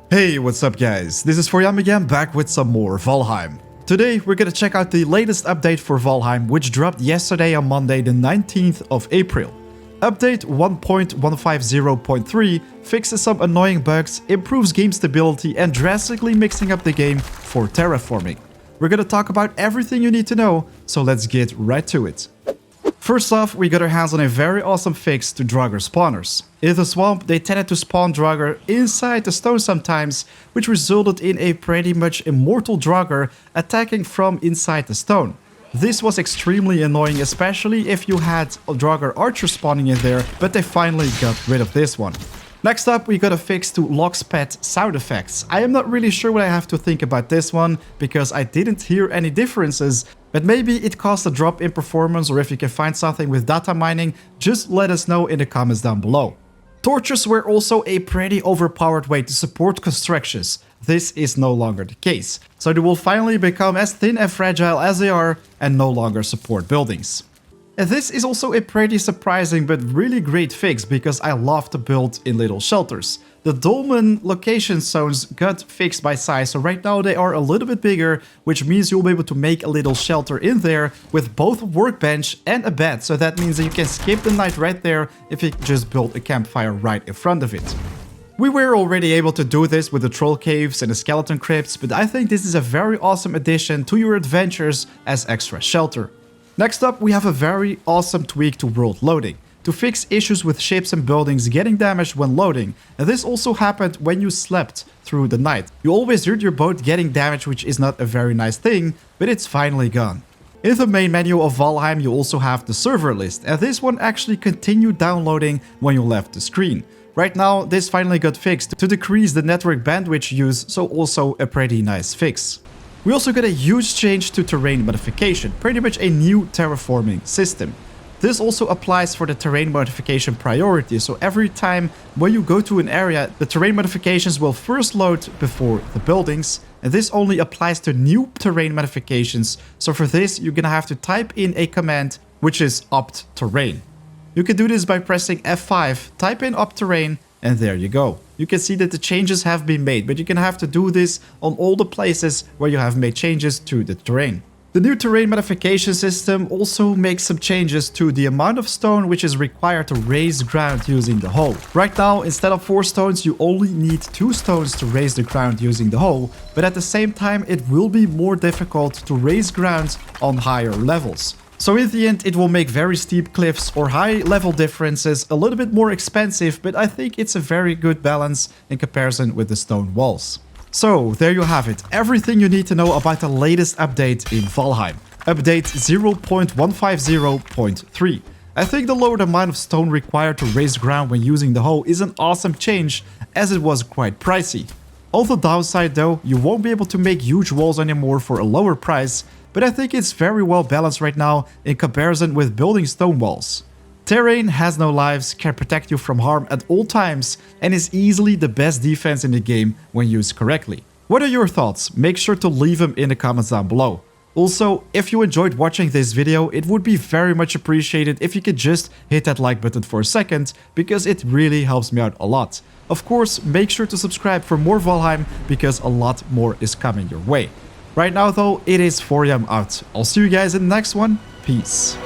Hey, what's up guys? This is Yam again, back with some more Valheim. Today we're gonna check out the latest update for Valheim, which dropped yesterday on Monday the 19th of April. Update 1.150.3 fixes some annoying bugs, improves game stability and drastically mixing up the game for terraforming. We're gonna talk about everything you need to know, so let's get right to it. First off, we got our hands on a very awesome fix to draugr spawners. In the swamp, they tended to spawn draugr inside the stone sometimes, which resulted in a pretty much immortal draugr attacking from inside the stone. This was extremely annoying, especially if you had a draugr archer spawning in there, but they finally got rid of this one. Next up, we got a fix to Lockspet sound effects. I am not really sure what I have to think about this one, because I didn't hear any differences, but maybe it caused a drop in performance, or if you can find something with data mining, just let us know in the comments down below. Torches were also a pretty overpowered way to support constructions. This is no longer the case, so they will finally become as thin and fragile as they are and no longer support buildings. And this is also a pretty surprising but really great fix, because I love to build in little shelters. The dolmen location zones got fixed by size, so right now they are a little bit bigger, which means you'll be able to make a little shelter in there with both a workbench and a bed. So that means that you can skip the night right there if you just build a campfire right in front of it. We were already able to do this with the troll caves and the skeleton crypts, but I think this is a very awesome addition to your adventures as extra shelter. Next up, we have a very awesome tweak to world loading, to fix issues with ships and buildings getting damaged when loading, and this also happened when you slept through the night. You always heard your boat getting damaged, which is not a very nice thing, but it's finally gone. In the main menu of Valheim, you also have the server list, and this one actually continued downloading when you left the screen. Right now, this finally got fixed to decrease the network bandwidth use, so also a pretty nice fix. We also got a huge change to terrain modification, pretty much a new terraforming system. This also applies for the terrain modification priority, so every time when you go to an area, the terrain modifications will first load before the buildings, and this only applies to new terrain modifications, so for this you're gonna have to type in a command which is opt terrain. You can do this by pressing F5, type in opt terrain, and there you go. You can see that the changes have been made, but you're gonna have to do this on all the places where you have made changes to the terrain. The new terrain modification system also makes some changes to the amount of stone which is required to raise ground using the hoe. Right now, instead of 4 stones, you only need 2 stones to raise the ground using the hoe, but at the same time it will be more difficult to raise ground on higher levels. So in the end, it will make very steep cliffs or high level differences a little bit more expensive, but I think it's a very good balance in comparison with the stone walls. So there you have it, everything you need to know about the latest update in Valheim. Update 0.150.3. I think the lowered amount of stone required to raise ground when using the hoe is an awesome change, as it was quite pricey. On the downside though, you won't be able to make huge walls anymore for a lower price, but I think it's very well balanced right now in comparison with building stone walls. Terrain has no lives, can protect you from harm at all times, and is easily the best defense in the game when used correctly. What are your thoughts? Make sure to leave them in the comments down below. Also, if you enjoyed watching this video, it would be very much appreciated if you could just hit that like button for a second, because it really helps me out a lot. Of course, make sure to subscribe for more Valheim, because a lot more is coming your way. Right now though, it is Yam out. I'll see you guys in the next one. Peace.